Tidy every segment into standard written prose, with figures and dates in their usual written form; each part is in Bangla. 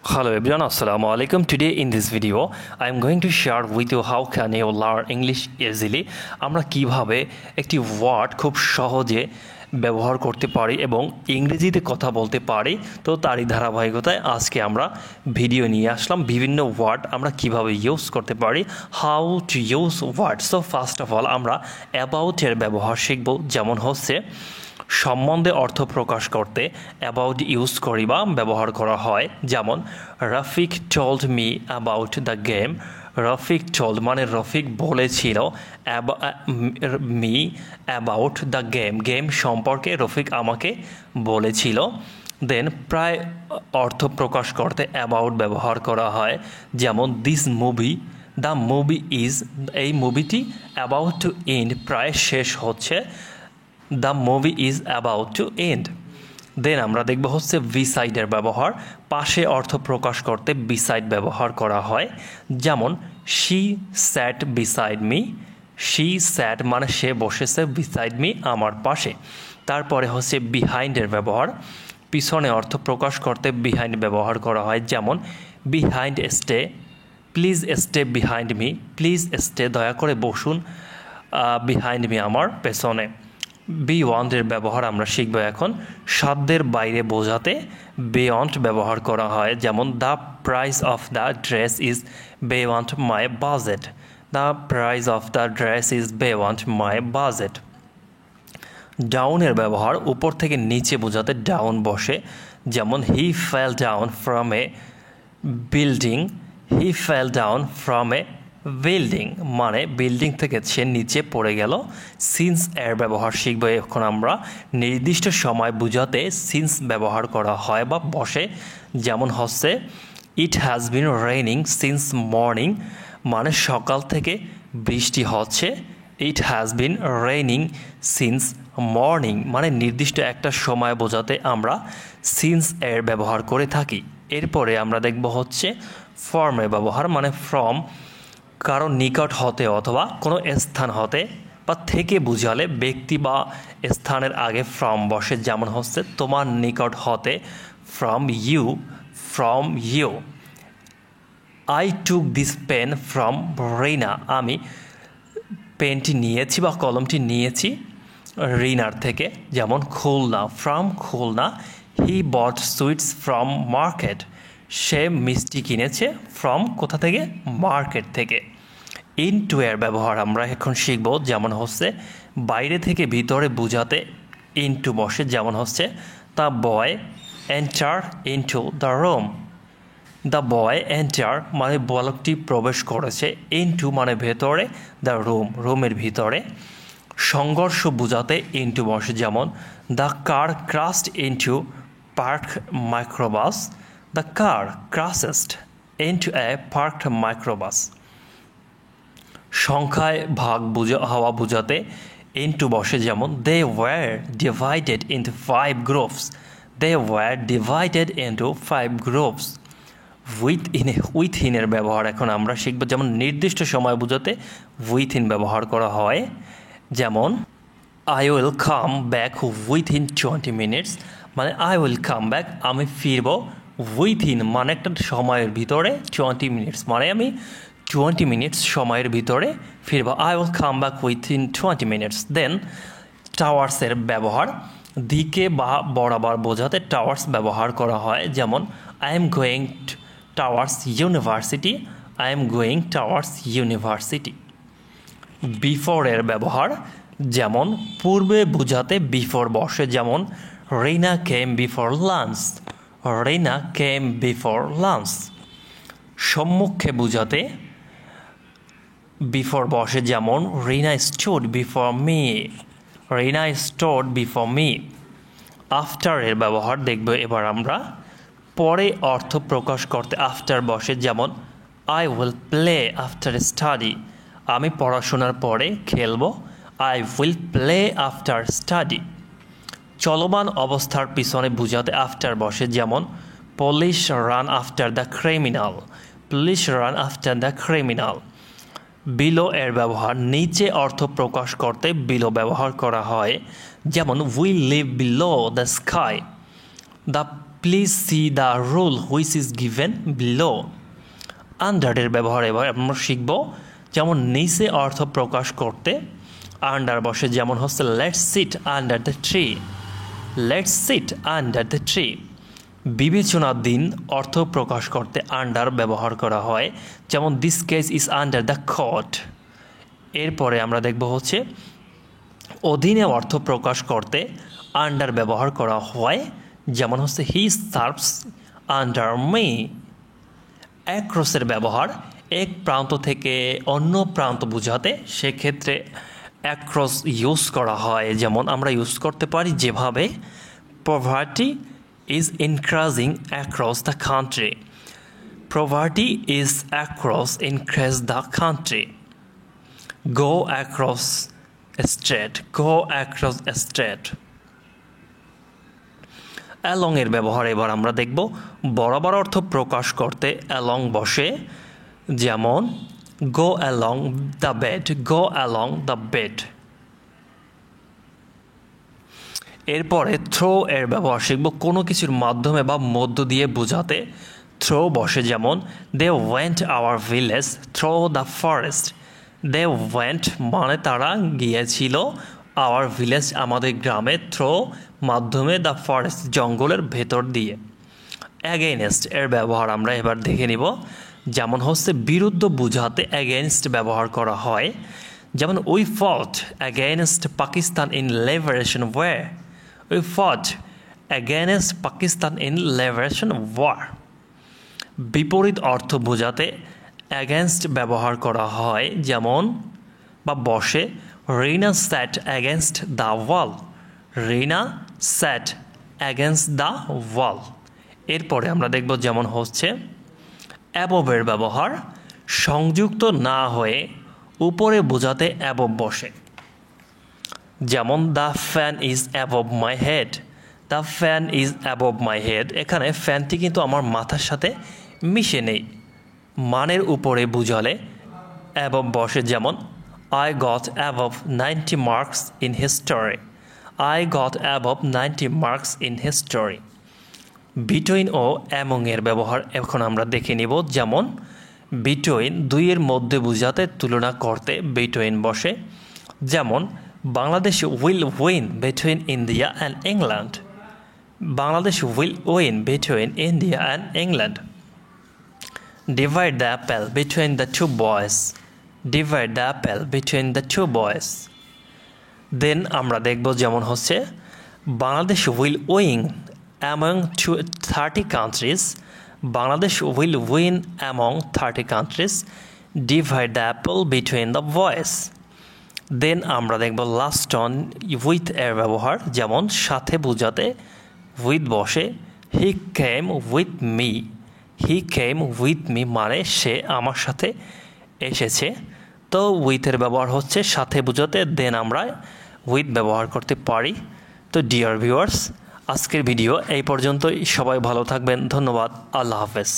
Hello everyone, Assalamu alaikum. Today in this video, I am going to share with you how can you learn English easily. আমরা কিভাবে একটি ওয়ার্ড খুব সহজে ব্যবহার করতে পারি এবং ইংরেজিতে কথা বলতে পারি। তো তারই ধারাবাহিকতায় আজকে আমরা ভিডিও নিয়ে আসলাম বিভিন্ন ওয়ার্ড আমরা কিভাবে ইউজ করতে পারি, how to use word. So first of all আমরা অ্যাবাউট এর ব্যবহার শিখব। যেমন হচ্ছে সম্বন্ধে অর্থ প্রকাশ করতে অ্যাবাউট ইউজ করি বা ব্যবহার করা হয়। যেমন Rafiq told me about the game. Rafiq told মানে রফিক বলেছিল me about the game, game সম্পর্কে রফিক আমাকে বলেছিল। দেন প্রায় অর্থ প্রকাশ করতে অ্যাবাউট ব্যবহার করা হয়। যেমন this movie, the movie is, এই মুভিটি অ্যাবাউট টু এন্ড, প্রায় শেষ হচ্ছে। The movie is about to end. Then আমরা দেখব হচ্ছে বিসাইডের ব্যবহার। পাশে অর্থ প্রকাশ করতে বিসাইড ব্যবহার করা হয়। যেমন she sat beside me, she sat মানে সে বসেছে, বিসাইড মি আমার পাশে। তারপরে হচ্ছে বিহাইন্ডের ব্যবহার। পিছনে অর্থ প্রকাশ করতে বিহাইন্ড ব্যবহার করা হয়। যেমন behind stay, please stay behind me, please stay দয়া করে বসুন বিহাইন্ড মি আমার পেছনে। বিয়ন্ডের ব্যবহার আমরা শিখব এখন। সাধ্যের বাইরে বোঝাতে বিয়ন্ড ব্যবহার করা হয়। যেমন the price of the dress is beyond my budget, the price of the dress is beyond my budget. ডাউনের ব্যবহার উপর থেকে নিচে বোঝাতে ডাউন বসে। যেমন he fell down from a building, he fell down from a building মানে বিল্ডিং থেকে সে নিচে পড়ে গেল। সিন্স এর ব্যবহার শিখব এখন আমরা। নির্দিষ্ট সময় বোঝাতে সিন্স ব্যবহার করা হয় বা বসে। যেমন হচ্ছে it has been raining since morning মানে সকাল থেকে বৃষ্টি হচ্ছে। It has been raining since morning মানে নির্দিষ্ট একটা সময় বোঝাতে আমরা সিন্স এর ব্যবহার করে থাকি। এরপরে আমরা দেখব হচ্ছে ফর্মের ব্যবহার, মানে ফ্রম কারো নিকট হতে অথবা কোনো স্থান হতে বা থেকে বুঝালে ব্যক্তি বা স্থানের আগে ফ্রম বসে। যেমন হচ্ছে তোমার নিকট হতে, from you, from you. I took this pen from Rina, আমি পেনটি নিয়েছি বা কলমটি নিয়েছি রিনার থেকে। যেমন Khulna, from Khulna. He bought sweets from market, সে মিষ্টি কিনেছে ফ্রম কোথা থেকে, মার্কেট থেকে। ইনটু এর ব্যবহার আমরা এখন শিখব। যেমন হচ্ছে বাইরে থেকে ভিতরে বোঝাতে ইনটু বসে। যেমন হচ্ছে the boy enter into the room, the boy enter মানে বালকটি প্রবেশ করেছে, ইনটু মানে ভেতরে, দ্য রুম রুমের ভিতরে। সংঘর্ষ বোঝাতে ইনটু বসে। যেমন the car crashed into park microbus, the car crashed into a parked microbus. সংখ্যায় ভাগ হওয়া বোঝাতে ইনটু বসে। যেমন they were divided into 5 groups, they were divided into 5 groups. উইথিনের ব্যবহার এখন আমরা শিখব। যেমন নির্দিষ্ট সময় বোঝাতে উইথিন ব্যবহার করা হয়। যেমন I will come back within 20 minutes মানে আই উইল কাম ব্যাক আমি ফিরব, উইথিন মানে একটা সময়ের ভিতরে, 20 মিনিটস মানে আমি 20 মিনিটস সময়ের ভিতরে ফিরব। I will come back within 20 minutes. Then টাওয়ার্সের ব্যবহার। দিকে বা বরাবর বোঝাতে টাওয়ার্স ব্যবহার করা হয়। যেমন I am going towards university, I am going towards university. বিফোরের ব্যবহার। যেমন পূর্বে বোঝাতে বিফোর বসে। যেমন Rina came before lunch, Rina came before lunch. সম্মুখে বোঝাতে বিফোর বসে। যেমন Rina stood before me, Rina stood before me. আফটারের ব্যবহার দেখব এবার আমরা। পরে অর্থ প্রকাশ করতে আফটার বসে। যেমন I will play after study, আমি পড়াশোনার পরে খেলব, I will play after study. চলমান অবস্থার পিছনে বোঝাতে আফটার বসে। যেমন police run after the criminal, police run after the criminal. Below এর ব্যবহার। নিচে অর্থ প্রকাশ করতে বিলো ব্যবহার করা হয়। যেমন we live below the sky, the please see the rule which is given below. আন্ডারের ব্যবহার এবার আমরা শিখব। যেমন নিচে অর্থ প্রকাশ করতে আন্ডার বসে, যেমন হচ্ছে let's sit under the tree. Let's sit under the tree. বিবেচনাধীন অর্থ প্রকাশ করতে আন্ডার ব্যবহার করা হয়, যেমন this case is under the court. এরপরে আমরা দেখব হচ্ছে অধীনে অর্থ প্রকাশ করতে আন্ডার ব্যবহার করা হয়, যেমন হচ্ছে হি সার্ভস আন্ডার মি। অ্যাক্রসের ব্যবহার এক প্রান্ত থেকে অন্য প্রান্ত বোঝাতে, সেক্ষেত্রে অ্যাক্রস ইউজ করা হয়। যেমন আমরা ইউজ করতে পারি যেভাবে poverty is increasing across the country. Poverty is across the country. Go across a state. Go across a state. Along এর ব্যবহার এবার আমরা দেখব। বরাবর অর্থ প্রকাশ করতে along বসে, যেমন go along the bed. Go along the bed. এরপরে থ্রো এর ব্যবহার শিখব। কোনো কিছুর মাধ্যমে বা মধ্য দিয়ে বোঝাতে থ্রো বসে, যেমন they went our village through the forest. They went মানে তারা গিয়েছিল, আওয়ার ভিলেজ আমাদের গ্রামে, থ্রো মাধ্যমে, দ্য ফরেস্ট জঙ্গলের ভেতর দিয়ে। অ্যাগেইনস্ট এর ব্যবহার আমরা এবার দেখে নিব। যেমন হচ্ছে বিরুদ্ধ বোঝাতে অ্যাগেইনস্ট ব্যবহার করা হয়, যেমন we fought against Pakistan in liberation war. We fought against Pakistan in liberation war. বিপরীত অর্থ বোঝাতে against ব্যবহার করা হয়, যেমন বা বসে রিনা sat against the wall. Rina sat against the wall. এরপরে আমরা দেখব যেমন হচ্ছে above এর ব্যবহার সংযুক্ত না হয়ে উপরে বোঝাতে above বসে, যেমন the fan is above my head. The fan is above my head. এখানে ফ্যানটি কিন্তু আমার মাথার সাথে মিশে নেই, মানের উপরে বুঝালে অ্যাবভ বসে, যেমন I got above 90 marks in history. I got above 90 marks in history. Between ও অ্যামং এর ব্যবহার এখন আমরা দেখে নিব। যেমন বিটুইন দুইয়ের মধ্যে বুঝাতে তুলনা করতে বিটুইন বসে, যেমন Bangladesh will win between India and England. Bangladesh will win between India and England. Divide the apple between the two boys. Divide the apple between the two boys. Then আমরা দেখব যেমন হচ্ছে Bangladesh will win among 30 countries. Bangladesh will win among 30 countries. Divide the apple between the boys. দেন আমরা দেখব লাস্ট অন উইথ এর ব্যবহার, যেমন সাথে বোঝাতে উইথ বসে he came with me. He came with me মানে সে আমার সাথে এসেছে। তো উইথের ব্যবহার হচ্ছে সাথে বোঝাতে, দেন আমরা উইথ ব্যবহার করতে পারি। তো ডিয়ার ভিউয়ার্স, আজকের ভিডিও এই পর্যন্তই। সবাই ভালো থাকবেন। ধন্যবাদ। আল্লাহ হাফেজ।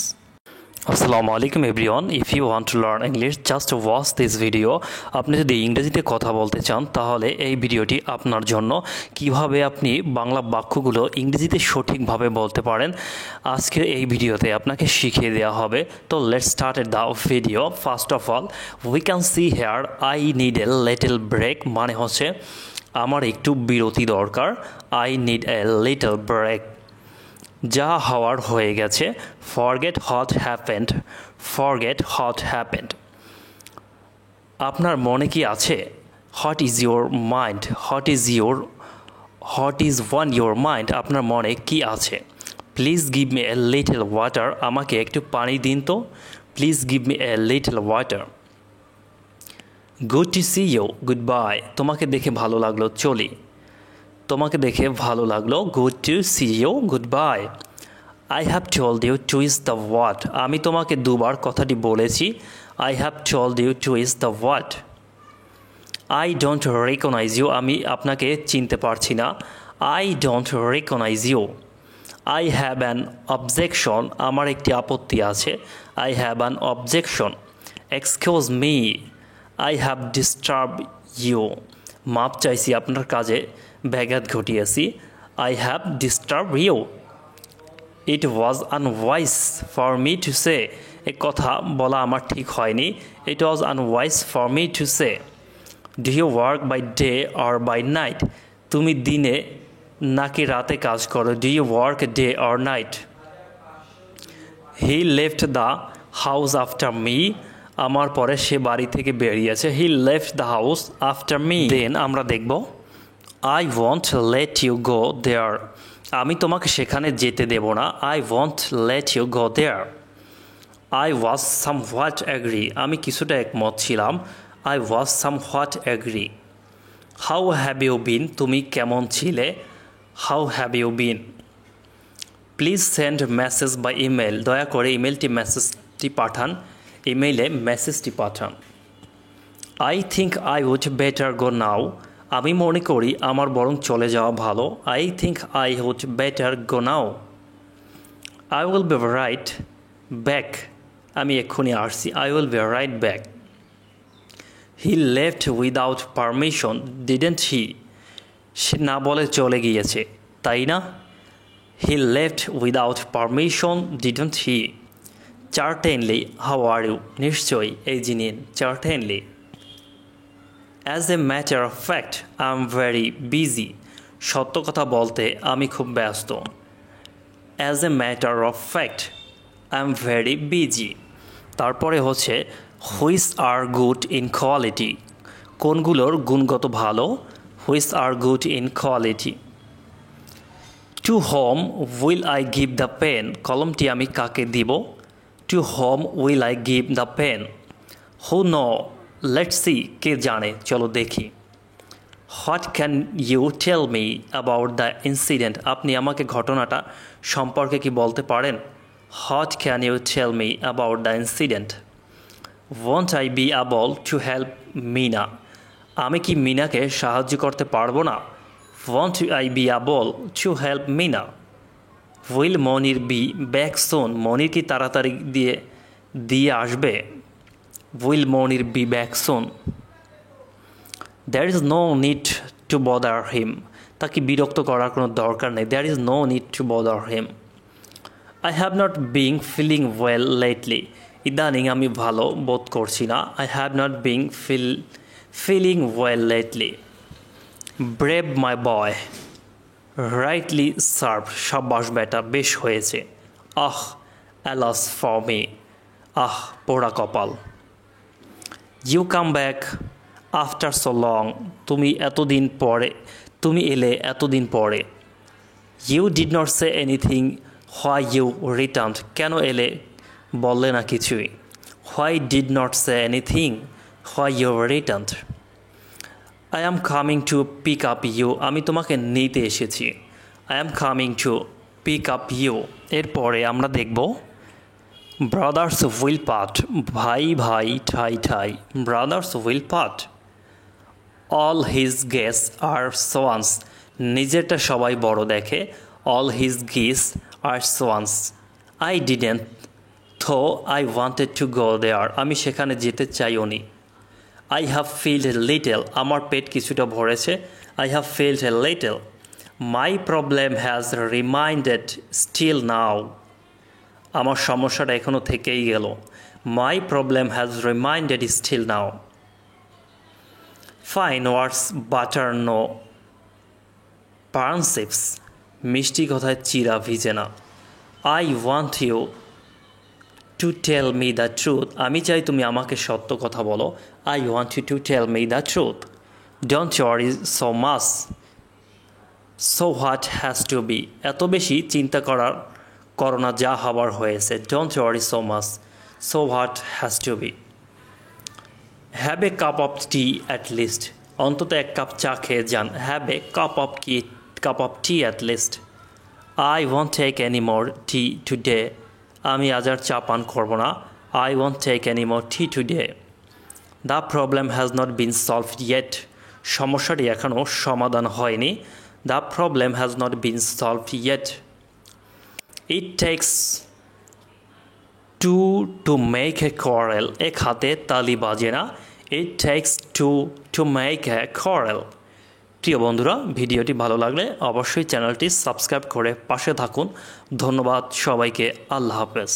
আসসালামু আলাইকুম everyone. If you want to learn English just watch this video. আপনি যদি ইংরেজিতে কথা বলতে চান তাহলে এই ভিডিওটি আপনার জন্য। কিভাবে আপনি বাংলা বাক্যগুলো ইংরেজিতে সঠিকভাবে বলতে পারেন আজকের এই ভিডিওতে আপনাকে শিখিয়ে দেওয়া হবে। তো let's start the video. First of all we can see here I need a little break মানে হচ্ছে আমার একটু বিরতি দরকার। I need a little break. যা হওয়ার হয়ে গেছে forget what happened. Forget what happened. আপনার মনে কি আছে? What is your mind. What is one your mind. আপনার মনে কি আছে? Please give me a little water. আমাকে একটু পানি দিন তো। Please give me a little water. Good to see you. Goodbye. তোমাকে দেখে ভালো লাগলো, চলি। তোমাকে দেখে ভালো লাগলো। Good to see you. Goodbye. I have told you two is the what. আমি তোমাকে দুবার কথাটি বলেছি। I have told you two is the what. I don't recognise you. আমি আপনাকে চিনতে পারছি না। I don't recognise you. I have an objection. আমার একটি আপত্তি আছে। I have an objection. Excuse me. I have disturb you. মাপ চাইছি, আপনার কাজে ব্যাঘাত ঘটিয়েছি। I have disturb you. It was unwise for me to say. এ কথা বলা আমার ঠিক হয়নি. It was unwise for me to say. Do you work by day or by night? তুমি দিনে নাকি রাতে কাজ করো? Do you work day or night? He left the house after me. আমার পরে সে বাড়ি থেকে বেরিয়েছে. He left the house after me. Then আমরা দেখব I won't let you go there. আমি তোমাকে সেখানে যেতে দেব না. I won't let you go there. I was somewhat agree. আমি কিছুটা একমত ছিলাম. I was somewhat agree. How have you been? তুমি কেমন ছিলে? How have you been? Please send message by email. দয়া করে ইমেলটি মেসেজটি পাঠান. ইমেইলে মেসেজটি পাঠান. I think I would better go now. আমি মনে করি আমার বরং চলে যাওয়া ভালো. I think I would better go now. I will be right back. আমি এক্ষুনি আসছি. I will be right back. He left without permission, didn't he? সে না বলে চলে গিয়েছে, তাই না? He left without permission, didn't he? Certainly. How are you? নিশ্চয়ই. এই যে নিন. Certainly. As a matter of fact, I'm very busy. সত্য কথা বলতে আমি খুব ব্যস্ত. As a matter of fact, I'm very busy. তারপরে হচ্ছে which are good in quality. কোনগুলোর গুণগত ভালো? Which are good in quality. To whom will I give the pen? কলমটি আমি কাকে দিব? To whom will I give the pen? Who know? Let's see. কে জানে? চলো দেখি. What can you tell me about the incident? আপনি আমাকে ঘটনাটা সম্পর্কে কি বলতে পারেন? What can you tell me about the incident? Won't I be able to help Mina? আমি কি মিনাকে সাহায্য করতে পারবো না? Won't I be able to help Mina? Will Monir be back soon? মনির কি তাড়াতাড়ি দিয়ে আসবে? Will Monir be back soon? There is no need to bother him. তাকে বিরক্ত করার কোনো দরকার নেই. There is no need to bother him. I have not been feeling well lately. ইদানিং আমি ভালো বোধ করছি না. I have not been feeling well lately. Brave my boy. Rightly served. সাবাস বেটা, বেশ হয়েছে. Alas for me. পোড়া কপাল. You come back after so long. তুমি এলে এতদিন পরে. You did not say anything why you returned. কেন এলে বললে না কিছুই. Why did not say anything why you returned. I am coming to pick up you. আমি তোমাকে নিতে এসেছি. I am coming to pick up you. এরপরে আমরা দেখব brothers will part. ভাই ভাই ঠাই ঠাই. brothers will part. All his guests are swans. নিজেরটা সবাই বড় দেখে. All his guests are swans. I didn't though I wanted to go there. আমি সেখানে যেতে চাইওনি. I have felt a little. আমার পেট কিছুটা ভরেছে. I have felt a little. My problem has remained still now. আমার সমস্যাটা এখনো থেকেই গেল. My problem has remained still now. Fine words butter no pansnips. মিষ্টি কথায় চিরা ভিজে না. I want you to tell me the truth. আমি চাই তুমি আমাকে সত্য কথা বলো. I want you to tell me the truth. Don't worry so much. So what has to be. এত বেশি চিন্তা করো না, যা হবার হয়েছে. Don't worry so much. So what has to be. Have a cup of tea at least. অন্তত এক কাপ চা খেয়ে যান. Have a cup of tea at least. I won't take any more tea today. আমি আজ আর চা পান করব না. I won't take any more tea today. The problem has not been solved yet. সমস্যাটি এখনো সমাধান হয়নি. The problem has not been solved yet. It takes two to make a quarrel. এক হাতে তালি বাজে না. It takes two to make a quarrel. প্রিয় বন্ধুরা, ভিডিওটি ভালো লাগলে অবশ্যই চ্যানেলটি সাবস্ক্রাইব করে পাশে থাকুন। ধন্যবাদ সবাইকে। আল্লাহ হাফেজ।